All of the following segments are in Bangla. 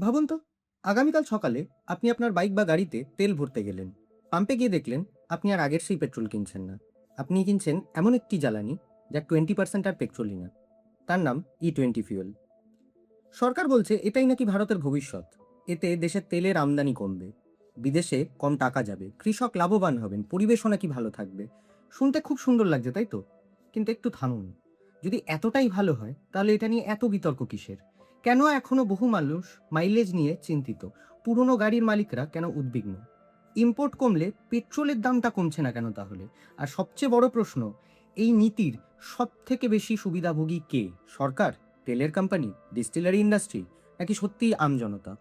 ভাবুন তো, আগামীকাল সকালে আপনি আপনার বাইক বা গাড়িতে তেল ভরতে গেলেন। পাম্পে গিয়ে দেখলেন আপনি আর আগের সেই পেট্রোল কিনছেন না। আপনি কিনছেন এমন একটি জ্বালানি যা 20% আর পেট্রোলই না। তার নাম E20 ফিউয়েল। সরকার বলছে এটাই নাকি ভারতের ভবিষ্যৎ। এতে দেশের তেলের আমদানি কমবে, বিদেশে কম টাকা যাবে, কৃষক লাভবান হবেন, পরিবেশও নাকি ভালো থাকবে। শুনতে খুব সুন্দর লাগছে, তাই তো? কিন্তু একটু থামুন। যদি এতটাই ভালো হয় তাহলে এটা নিয়ে এত বিতর্ক কিসের? কেন এখনো বহু মানুষ মাইলেজ নিয়ে চিন্তিত? পুরনো গাড়ির মালিকরা কেন উদ্বিগ্ন? ইম্পোর্ট কমলে পেট্রোলের দামটা কমছে না কেন তাহলে? আর সবচেয়ে বড় প্রশ্ন, এই নীতির সবথেকে বেশি সুবিধাভোগী কে? সরকার, তেলের কোম্পানি, ডিস্টিলারি ইন্ডাস্ট্রি, নাকি সত্যিই আমজনতা?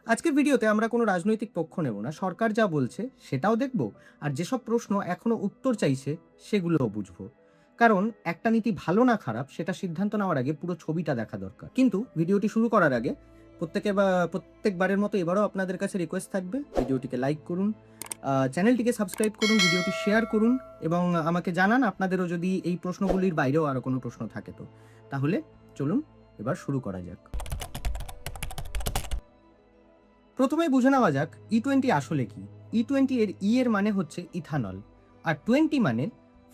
আজকের ভিডিওতে আমরা কোনো রাজনৈতিক পক্ষ নেব না, সরকার যা বলছে সেটাও দেখব, আর যেসব প্রশ্ন এখনো উত্তর চাইছে সেগুলোও বুঝবো। কারণ একটা নীতি ভালো না খারাপ সেটা সিদ্ধান্ত নেওয়ার আগে পুরো ছবিটা দেখা দরকার। কিন্তু ভিডিওটি শুরু করার আগে প্রত্যেকবারের মতো এবারও আপনাদের কাছে রিকোয়েস্ট থাকবে, ভিডিওটিকে লাইক করুন, চ্যানেলটিকে সাবস্ক্রাইব করুন, ভিডিওটি শেয়ার করুন এবং আমাকে জানান আপনাদেরও যদি এই প্রশ্নগুলির বাইরেও আরও কোনো প্রশ্ন থাকে তো। তাহলে চলুন এবার শুরু করা যাক। প্রথমেই বুঝে নেওয়া যাক E20 আসলে কি। E20 এর এর মানে হচ্ছে ইথানল, আর 20 মানে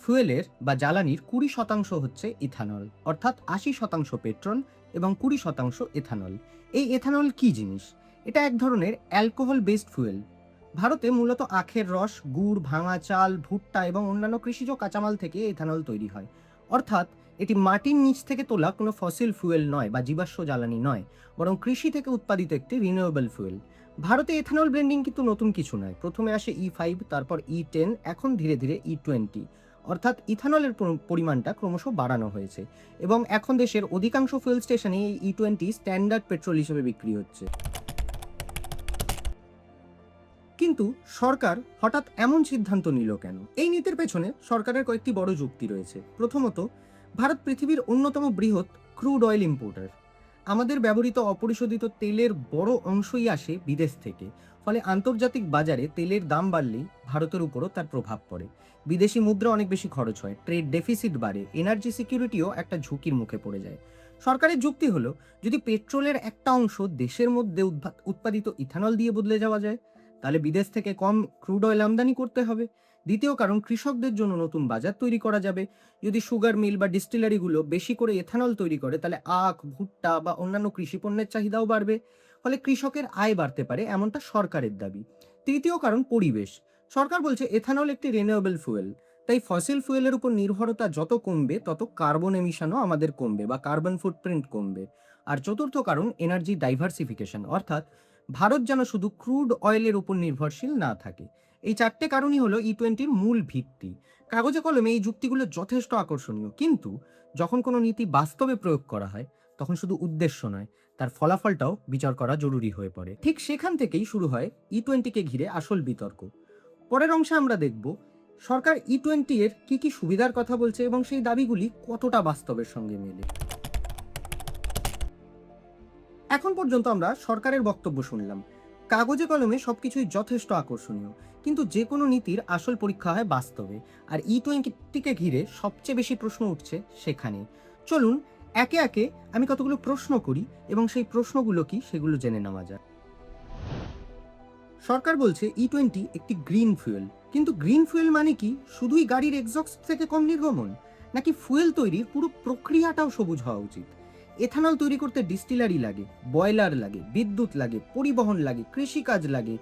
ফুয়েলের বা জ্বালানির 20% হচ্ছে ইথানল, অর্থাৎ 80% পেট্রোল এবং 20% এথানল। এই এথানল কি জিনিস? এটা এক ধরনের অ্যালকোহল বেসড ফুয়েল। ভারতে মূলত আখের রস, গুড়, ভাঙা চাল, ভুট্টা এবং অন্যান্য কৃষিজ কাঁচামাল থেকে এথানল তৈরি হয়। অর্থাৎ এটি মাটির নিচ থেকে তোলা কোনো ফসিল ফুয়েল নয় বা জীবাশ্ম জ্বালানি নয়, বরং কৃষি থেকে উৎপাদিত একটি রিনিউয়েবল ফুয়েল। ভারতে এথানল ব্লেন্ডিং কিন্তু নতুন কিছু নয়। প্রথমে আসে E5, তারপর E10, এখন ধীরে ধীরে E20। অর্থাৎ ইথানলের পরিমাণটা ক্রমশ বাড়ানো হয়েছে এবং এখন দেশের অধিকাংশ ফুয়েল স্টেশনে এই E20 স্ট্যান্ডার্ড পেট্রোল হিসেবে বিক্রি হচ্ছে। কিন্তু সরকার হঠাৎ এমন সিদ্ধান্ত নিল কেন? এই নীতির পেছনে সরকারের কয়েকটি বড় যুক্তি রয়েছে। প্রথমত, ভারত পৃথিবীর অন্যতম বৃহৎ ক্রুড অয়েল ইম্পোর্টার। আমাদের ব্যবহৃত অপরিশোধিত তেলের বড় অংশই আসে বিদেশ থেকে। ফলে আন্তর্জাতিক বাজারে তেলের দাম বাড়লেই ভারতের উপরও তার প্রভাব পড়ে। বিদেশি মুদ্রা অনেক বেশি খরচ হয়, ট্রেড ডেফিসিট বাড়ে, এনার্জি সিকিউরিটিও একটা ঝুঁকির মুখে পড়ে যায়। সরকারের যুক্তি হলো, যদি পেট্রোলের একটা অংশ দেশের মধ্যে উৎপাদিত ইথানল দিয়ে বদলে যাওয়া যায়, তাহলে বিদেশ থেকে কম ক্রুড অয়েল আমদানি করতে হবে। দ্বিতীয় কারণ, কৃষকদের জন্য নতুন বাজার তৈরি করা যাবে। যদি সুগার মিল বা ডিস্টিলারিগুলো বেশি করে এথানল তৈরি করে, তাহলে আখ, ভুট্টা বা অন্যান্য কৃষি পণ্যের চাহিদাও বাড়বে। ফলে কৃষকের আয় বাড়তে পারে, এমনটা সরকারের দাবি। তৃতীয় কারণ, পরিবেশ। সরকার বলছে এথানল একটি রিনিউয়েবল ফুয়েল, তাই ফসিল ফুয়েলের উপর নির্ভরতা যত কমবে তত কার্বন এমিশনও আমাদের কমবে বা কার্বন ফুটপ্রিন্ট কমবে। আর চতুর্থ কারণ, এনার্জি ডাইভার্সিফিকেশন, অর্থাৎ ভারত যেন শুধু ক্রুড অয়েলের উপর নির্ভরশীল না থাকে। এই চারটে কারণই হলো E20-র মূল ভিত্তি। কাগজে কলমে এই যুক্তিগুলো যথেষ্ট আকর্ষণীয়, কিন্তু যখন কোনো নীতি বাস্তবে প্রয়োগ করা হয় তখন শুধু উদ্দেশ্য নয়, তার ফলাফলটাও বিচার করা জরুরি হয়ে পড়ে। ঠিক সেখান থেকেই শুরু হয় E20-কে ঘিরে আসল বিতর্ক। পরের অংশে আমরা দেখব সরকার E20 এর কি কি সুবিধার কথা বলছে এবং সেই দাবিগুলি কতটা বাস্তবের সঙ্গে মেলে। এখন পর্যন্ত আমরা সরকারের বক্তব্য শুনলাম। কাগজে কলমে সবকিছুই যথেষ্ট আকর্ষণীয়, কিন্তু যে কোনো নীতির আসল পরীক্ষা হয় বাস্তবে, আর E20-কে ঘিরে সবচেয়ে বেশি প্রশ্ন উঠছে সেখানে। চলুন একে একে আমি কতগুলো প্রশ্ন করি এবং সেই প্রশ্নগুলো কি সেগুলো জেনে নেওয়া যায়। সরকার বলছে E20 একটি গ্রিন ফুয়েল, কিন্তু গ্রিন ফুয়েল মানে কি শুধুই গাড়ির এক্সস্ট থেকে কম নির্গমন, নাকি ফুয়েল তৈরির পুরো প্রক্রিয়াটাও সবুজ হওয়া উচিত? এথানল তৈরি করতে ডিস্টিলারি লাগে, বয়লার লাগে, বিদ্যুৎ লাগে, পরিবহন লাগে, কৃষিকাজ লাগে,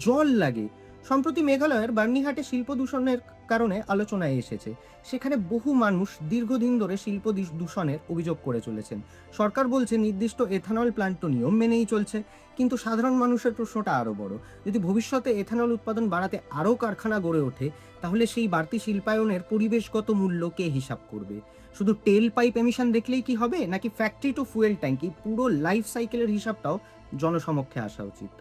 জল লাগে। সম্প্রতি মেঘালয়ের বার্নিহাটে শিল্প দূষণের কারণে আলোচনায় এসেছে। সেখানে বহু মানুষ দীর্ঘদিন ধরে শিল্প দূষণের অভিযোগ করে চলেছেন। সরকার বলছে নির্দিষ্ট এথানল প্ল্যান্ট তো নিয়ম মেনেই চলছে, কিন্তু সাধারণ মানুষের প্রশ্নটা আরও বড়। যদি ভবিষ্যতে এথানল উৎপাদন বাড়াতে আরও কারখানা গড়ে ওঠে, তাহলে সেই বাড়তি শিল্পায়নের পরিবেশগত মূল্য কে হিসাব করবে? শুধু টেল পাইপ এমিশন দেখলেই কি হবে, নাকি ফ্যাক্টরি টু ফুয়েল ট্যাঙ্কি পুরো লাইফ সাইকেলের হিসাবটাও জনসমক্ষে আসা উচিত?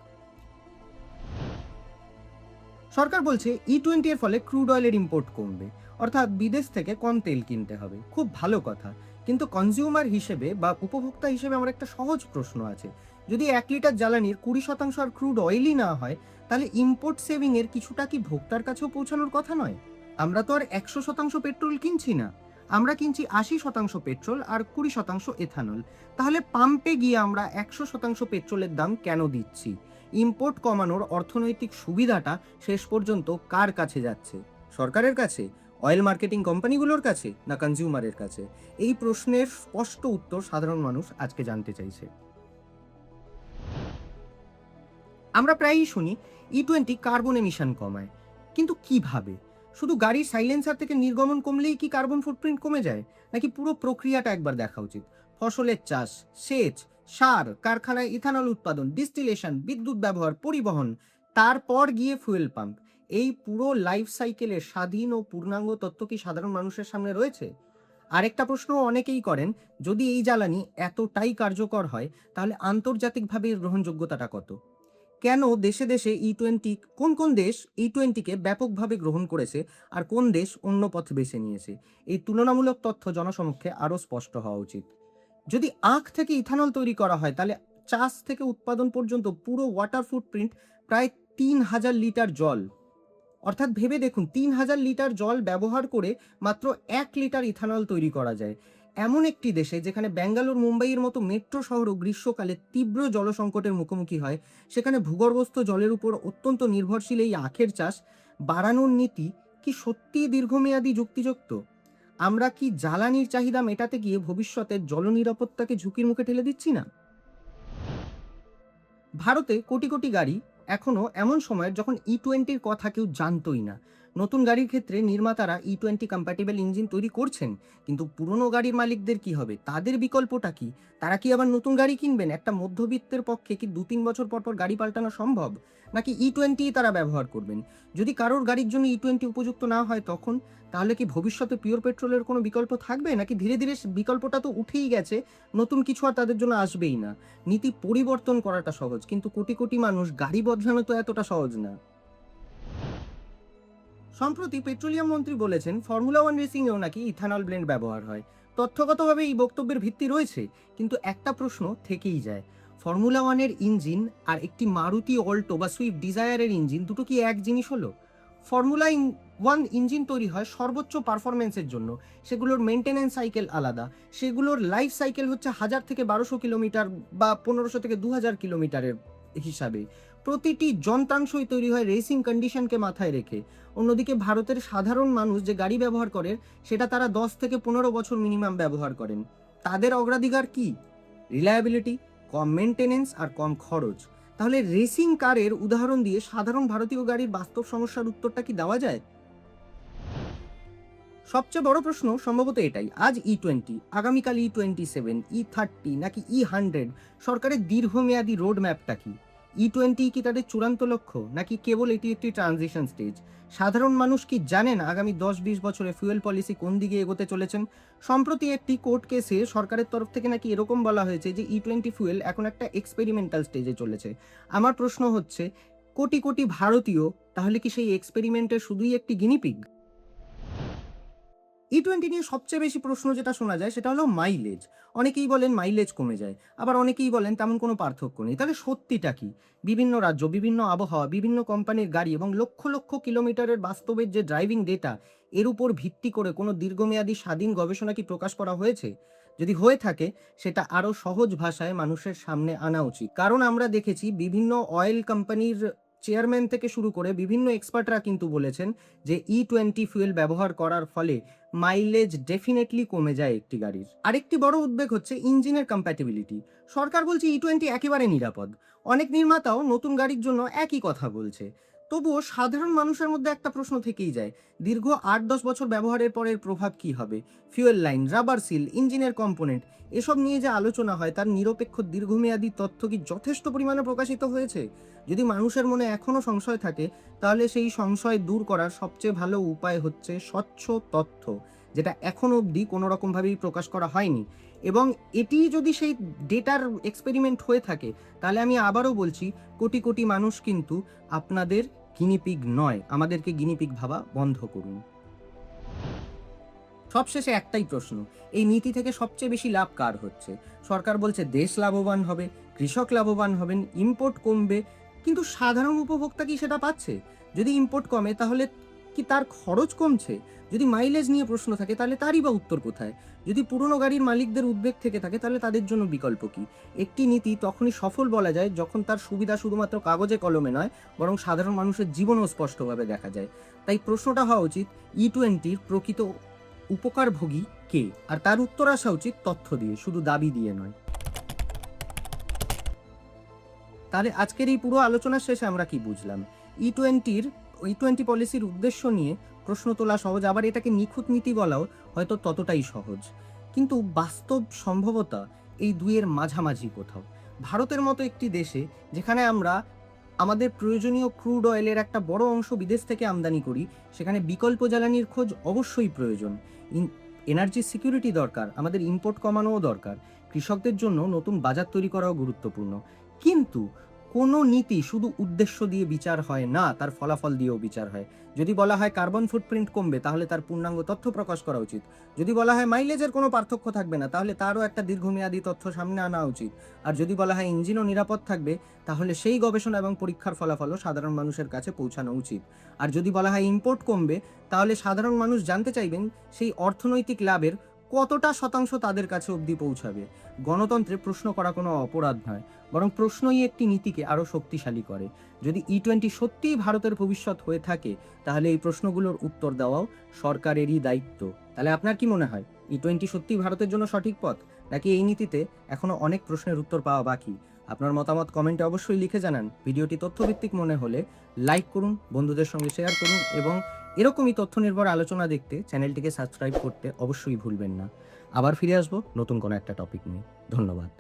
সরকার বলছে E20 এর ফলে ক্রুড অয়েলের ইম্পোর্ট কমবে, অর্থাৎ বিদেশ থেকে কম তেল কিনতে হবে। খুব ভালো কথা, কিন্তু কনজিউমার হিসেবে বা উপভোক্তা হিসেবে আমার একটা সহজ প্রশ্ন আছে। যদি 1 লিটার জ্বালানির 20% আর ক্রুড অয়েলই না হয়, তাহলে ইম্পোর্ট সেভিং এর কিছুটা কি ভোক্তার কাছেও পৌঁছানোর কথা নয়? আমরা তো আর 100% পেট্রোল কিনছি না। আমরা কিনছি 80% পেট্রোল আর 20% এথানল। তাহলে পাম্পে গিয়ে আমরা 100% পেট্রোলের দাম কেন দিচ্ছি? ইম্পোর্ট কমানোর অর্থনৈতিক সুবিধাটা শেষ পর্যন্ত কার কাছে যাচ্ছে? সরকারের কাছে, অয়েল মার্কেটিং কোম্পানিগুলোর কাছে, না কনজিউমারের কাছে? এই প্রশ্নের স্পষ্ট উত্তর সাধারণ মানুষ আজকে জানতে চাইছে। আমরা প্রায়ই শুনি E20 কার্বন এমিশন কমায়, কিন্তু কিভাবে? শুধু গাড়ির সাইলেন্সার থেকে নির্গমন কমলেই কি কার্বন ফুটপ্রিন্ট কমে যায়, নাকি পুরো প্রক্রিয়াটা একবার দেখা উচিত? ফসলের চাষ, সেচ, সার, কারখানায় ইথানল উৎপাদন, ডিস্টিলেশন, বিদ্যুৎ ব্যবহার, পরিবহন, তারপর গিয়ে ফুয়েল পাম্প, এই পুরো লাইফ সাইকেলের স্বাধীন ও পূর্ণাঙ্গ তথ্য কি সাধারণ মানুষের সামনে রয়েছে? আরেকটা প্রশ্ন অনেকেই করেন, যদি এই জ্বালানি এতটাই কার্যকর হয়, তাহলে আন্তর্জাতিকভাবে এর গ্রহণযোগ্যতাটা কত? কেন দেশে দেশে E20, কোন কোন দেশ E20কে ব্যাপকভাবে গ্রহণ করেছে আর কোন দেশ অন্য পথ বেছে নিয়েছে? এই তুলনামূলক তথ্য জনসমক্ষে আরও স্পষ্ট হওয়া উচিত। যদি আখ থেকে ইথানল তৈরি করা হয়, তাহলে চাষ থেকে উৎপাদন পর্যন্ত পুরো ওয়াটার ফুটপ্রিন্ট প্রায় 3000 লিটার জল। অর্থাৎ ভেবে দেখুন, 3000 লিটার জল ব্যবহার করে মাত্র 1 লিটার ইথানল তৈরি করা যায়। এমন একটি দেশে যেখানে ব্যাঙ্গালোর, মুম্বাইয়ের মতো মেট্রো শহরও গ্রীষ্মকালে তীব্র জলসংকটের মুখোমুখি হয়, সেখানে ভূগর্ভস্থ জলের উপর অত্যন্ত নির্ভরশীল এই আখের চাষ বাড়ানোর নীতি কি সত্যিই দীর্ঘমেয়াদী যুক্তিযুক্ত? আমরা কি জ্বালানির চাহিদা মেটাতে গিয়ে ভবিষ্যতের জলনিরাপত্তাকে ঝুঁকির মুখে ঠেলে দিচ্ছি না? ভারতে কোটি কোটি গাড়ি এখনো এমন সময়ের যখন E20-র কথা কেউ জানতই না। নতুন গাড়ির ক্ষেত্রে নির্মাতারা E20 কম্প্যাটিবল ইঞ্জিন তৈরি করছেন, কিন্তু পুরনো গাড়ির মালিকদের কি হবে? তাদের বিকল্পটা কি? তারা কি আবার নতুন গাড়ি কিনবেন? একটা মধ্যবিত্তের পক্ষে কি 2-3 বছর পর পর গাড়ি পাল্টানো সম্ভব? নাকি E20 তারা ব্যবহার করবেন? যদি কারোর গাড়ির জন্য E20 উপযুক্ত না হয়, তখন তাহলে কি ভবিষ্যতে পিওর পেট্রোলের কোনো বিকল্প থাকবে, নাকি ধীরে ধীরে বিকল্পটা তো উঠেই গেছে, নতুন কিছু আর তাদের জন্য আসবেই না? নীতি পরিবর্তন করাটা সহজ, কিন্তু কোটি কোটি মানুষ গাড়ি বদলানো তো এতটা সহজ না। সম্প্রতি পেট্রোলিয়াম মন্ত্রী বলেছেন ফর্মুলা 1 রেসিংয়েও নাকি ইথানল ব্লেন্ড ব্যবহার হয়। তথ্যগতভাবে এই বক্তব্যের ভিত্তি রয়েছে, কিন্তু একটা প্রশ্ন থেকেই যায়, ফর্মুলা 1-এর ইঞ্জিন আর একটি মারুতি অল্টো বা সুইফট ডিজায়ারের ইঞ্জিন দুটো কি এক জিনিস হলো? ফর্মুলা 1 ইঞ্জিন তৈরি হয় সর্বোচ্চ পারফরমেন্সের জন্য, সেগুলোর মেনটেনেন্স সাইকেল আলাদা, সেগুলোর লাইফ সাইকেল হচ্ছে 1000 থেকে 1200 কিলোমিটার বা 1500 থেকে 2000 কিলোমিটারের হিসাবে। প্রতিটি যন্ত্রাংশই তৈরি হয় রেসিং কন্ডিশনকে মাথায় রেখে। অন্যদিকে ভারতের সাধারণ মানুষ যে গাড়ি ব্যবহার করে, সেটা তারা 10 থেকে 15 বছর মিনিমাম ব্যবহার করেন। তাদের অগ্রাধিকার কি? রিলায়েবিলিটি, কম মেনটেনেন্স আর কম খরচ। তাহলে রেসিং কারের উদাহরণ দিয়ে সাধারণ ভারতীয় গাড়ির বাস্তব সমস্যার উত্তরটা কি দেওয়া যায়? সবচেয়ে বড় প্রশ্ন সম্ভবত এটাই, আজ E20, আগামীকাল E27, E30 নাকি E100? সরকারের দীর্ঘমেয়াদী রোড ম্যাপটা কি? E20 কি তাদের চূড়ান্ত লক্ষ্য, নাকি কেবল এটি একটি ট্রানজিশন স্টেজ? সাধারণ মানুষ কি জানেন আগামী 10-20 বছরে ফুয়েল পলিসি কোন দিকে এগোতে চলেছেন? সম্প্রতি একটি কোর্ট কেসে সরকারের তরফ থেকে নাকি এরকম বলা হয়েছে যে E20 ফুয়েল এখন একটা এক্সপেরিমেন্টাল স্টেজে চলেছে। আমার প্রশ্ন হচ্ছে, কোটি কোটি ভারতীয় তাহলে কি সেই এক্সপেরিমেন্টের শুধুই একটি গিনিপিগ? E20 নিয়ে সবচেয়ে বেশি প্রশ্ন যেটা শোনা যায় সেটা হলো মাইলেজ। অনেকেই বলেন মাইলেজ কমে যায়, আবার অনেকেই বলেন তেমন কোনো পার্থক্য নেই। তাহলে সত্যিটা কি? বিভিন্ন রাজ্য, বিভিন্ন আবহাওয়া, বিভিন্ন কোম্পানির গাড়ি এবং লক্ষ লক্ষ কিলোমিটারের বাস্তবের যে ড্রাইভিং ডেটা, এর উপর ভিত্তি করে কোনো দীর্ঘমেয়াদী স্বাধীন গবেষণা কি প্রকাশ করা হয়েছে? যদি হয়ে থাকে, সেটা আরও সহজ ভাষায় মানুষের সামনে আনা উচিত। কারণ আমরা দেখেছি বিভিন্ন অয়েল কোম্পানির চেয়ারম্যান থেকে শুরু করে বিভিন্ন এক্সপার্টরা কিন্তু বলেছেন যে E20 ফুয়েল ব্যবহার করার ফলে মাইলেজ ডেফিনেটলি কমে যায় একটি গাড়ির। আরেকটি বড় উদ্বেগ হচ্ছে ইঞ্জিনের কম্প্যাটিবিলিটি। সরকার বলছে E20 একেবারে নিরাপদ, অনেক নির্মাতাও নতুন গাড়ির জন্য একই কথা বলছে। তবুও সাধারণ মানুষের মধ্যে একটা প্রশ্ন থেকেই যায়, দীর্ঘ 8-10 বছর ব্যবহারের পরের প্রভাব কি হবে? ফিউয়েল লাইন, রাবার সিল, ইঞ্জিনের কম্পোনেন্ট, এসব নিয়ে যে আলোচনা হয় তার নিরপেক্ষ দীর্ঘমেয়াদী তথ্য কি যথেষ্ট পরিমাণে প্রকাশিত হয়েছে? যদি মানুষের মনে এখনও সংশয় থাকে, তাহলে সেই সংশয় দূর করার সবচেয়ে ভালো উপায় হচ্ছে স্বচ্ছ তথ্য, যেটা এখনো অবধি কোনো রকমভাবেই প্রকাশ করা হয়নি। এবং এটি যদি সেই ডেটার এক্সপেরিমেন্ট হয়ে থাকে, তাহলে আমি আবারও বলছি, কোটি কোটি মানুষ কিন্তু আপনাদের গিনিপিগ নয়। আমাদেরকে গিনিপিগ ভাবা বন্ধ করুন। সবশেষে একটাই প্রশ্ন, এই নীতি থেকে সবচেয়ে বেশি লাভ কার হচ্ছে? সরকার বলছে দেশ লাভবান হবে, কৃষক লাভবান হবেন, ইম্পোর্ট কমবে, কিন্তু সাধারণ উপভোক্তা কি সেটা পাচ্ছে? যদি ইম্পোর্ট কমে, তাহলে কি তার খরচ কমছে? যদি মাইলেজ নিয়ে প্রশ্ন থাকে তাহলে তারই বা উত্তর কোথায়? যদি পুরনো গাড়ির মালিকদের উদ্বেগ থেকে থাকে তাহলে তাদের জন্য বিকল্প কি? একটি নীতি তখনই সফল বলা যায় যখন তার সুবিধা শুধুমাত্র কাগজে কলমে নয়, বরং সাধারণ মানুষের জীবনেও স্পষ্টভাবে দেখা যায়। তাই প্রশ্নটা হওয়া উচিত, E20-র প্রকৃত উপকারভোগী কে? আর তার উত্তর আসা উচিত তথ্য দিয়ে, শুধু দাবি দিয়ে নয়। তাহলে আজকের এই পুরো আলোচনার শেষে আমরা কি বুঝলাম? ই-20 পলিসির উদ্দেশ্য নিয়ে প্রশ্ন তোলা সহজ, আবার এটাকে নিখুঁত নীতি বলাও হয়তো ততটাই সহজ। কিন্তু বাস্তব সম্ভবতা এই দুইয়ের মাঝামাঝি কোথাও। ভারতের মতো একটি দেশে যেখানে আমরা আমাদের প্রয়োজনীয় ক্রুড অয়েলের একটা বড় অংশ বিদেশ থেকে আমদানি করি, সেখানে বিকল্প জ্বালানির খোঁজ অবশ্যই প্রয়োজন। এনার্জি সিকিউরিটি দরকার, আমাদের ইম্পোর্ট কমানোও দরকার, কৃষকদের জন্য নতুন বাজার তৈরি করাও গুরুত্বপূর্ণ। কিন্তু কোনো নীতি শুধু উদ্দেশ্য দিয়ে বিচার হয় না, তার ফলাফল দিয়েও বিচার হয়। যদি বলা হয় কার্বন ফুটপ্রিন্ট কমবে, তাহলে তার পূর্ণাঙ্গ তথ্য প্রকাশ করা উচিত। যদি বলা হয় মাইলেজের কোনো পার্থক্য থাকবে না, তাহলে তারও একটা দীর্ঘমেয়াদী তথ্য সামনে আনা উচিত। আর যদি বলা হয় ইঞ্জিনও নিরাপদ থাকবে, তাহলে সেই গবেষণা এবং পরীক্ষার ফলাফলও সাধারণ মানুষের কাছে পৌঁছানো উচিত। আর যদি বলা হয় ইম্পোর্ট কমবে, তাহলে সাধারণ মানুষ জানতে চাইবেন সেই অর্থনৈতিক লাভের কতটা শতাংশ তাদের কাছে অবধি পৌঁছাবে। গণতন্ত্রে প্রশ্ন করা কোনো অপরাধ নয়, বরং প্রশ্নই একটি নীতিকে আরও শক্তিশালী করে। যদি E20 সত্যিই ভারতের ভবিষ্যৎ হয়ে থাকে, তাহলে এই প্রশ্নগুলোর উত্তর দেওয়াও সরকারেরই দায়িত্ব। তাহলে আপনার কি মনে হয়, E20 সত্যিই ভারতের জন্য সঠিক পথ, নাকি এই নীতিতে এখনো অনেক প্রশ্নের উত্তর পাওয়া বাকি? আপনার মতামত কমেন্টে অবশ্যই লিখে জানান। ভিডিওটি তথ্যভিত্তিক মনে হলে লাইক করুন, বন্ধুদের সঙ্গে শেয়ার করুন এবং এরকমই তথ্য নির্ভর আলোচনা দেখতে চ্যানেলটিকে সাবস্ক্রাইব করতে অবশ্যই ভুলবেন না। আবার ফিরে আসবো নতুন কোনো একটা টপিক নিয়ে। ধন্যবাদ।